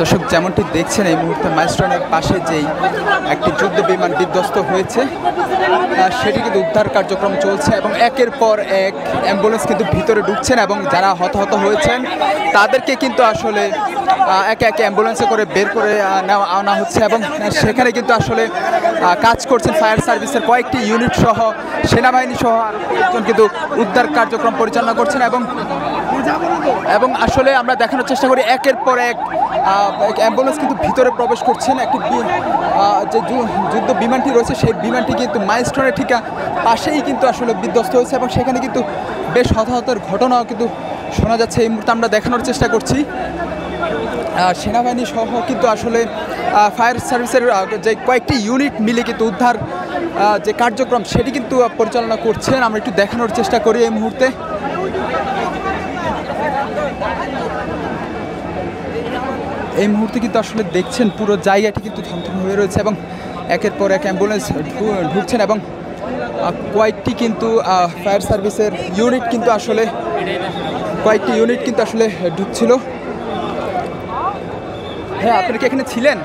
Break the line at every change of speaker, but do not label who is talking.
দর্শক যেমনটি দেখছেন এই মুহূর্তে মাইলস্টোনের পাশে যেই একটি যুদ্ধ বিমান বিধ্বস্ত হয়েছে সেটি কিন্তু উদ্ধার কার্যক্রম চলছে এবং একের পর এক অ্যাম্বুলেন্স কিন্তু ভিতরে ঢুকছেন এবং যারা হতাহত হয়েছেন তাদেরকে কিন্তু আসলে একে একে অ্যাম্বুলেন্সে করে বের করে আনা হচ্ছে এবং সেখানে কিন্তু আসলে কাজ করছেন ফায়ার সার্ভিসের কয়েকটি ইউনিট সহ সেনাবাহিনী সহ একজন কিন্তু উদ্ধার কার্যক্রম পরিচালনা করছেন এবং আসলে আমরা দেখানোর চেষ্টা করি একের পর এক অ্যাম্বুলেন্স কিন্তু ভিতরে প্রবেশ করছেন। একটি যে যুদ্ধ বিমানটি রয়েছে সেই বিমানটি কিন্তু মাইলস্টোনের ঠিক পাশেই কিন্তু আসলে বিধ্বস্ত হয়েছে এবং সেখানে কিন্তু বেশ হতাহতের ঘটনাও কিন্তু শোনা যাচ্ছে। এই মুহূর্তে আমরা দেখানোর চেষ্টা করছি সেনাবাহিনী সহ কিন্তু আসলে ফায়ার সার্ভিসের যে কয়েকটি ইউনিট মিলে কিন্তু উদ্ধার যে কার্যক্রম সেটি কিন্তু পরিচালনা করছেন। আমরা একটু দেখানোর চেষ্টা করি এই মুহূর্তে। এই মুহূর্তে কিন্তু আসলে দেখছেন পুরো জায়গাটি কিন্তু থমথম হয়ে রয়েছে এবং একের পর এক অ্যাম্বুলেন্স ঢুকছেন এবং কয়েকটি কিন্তু ফায়ার সার্ভিসের ইউনিট কিন্তু আসলে ঢুকছিল। হ্যাঁ, আপনি কি এখানে ছিলেন?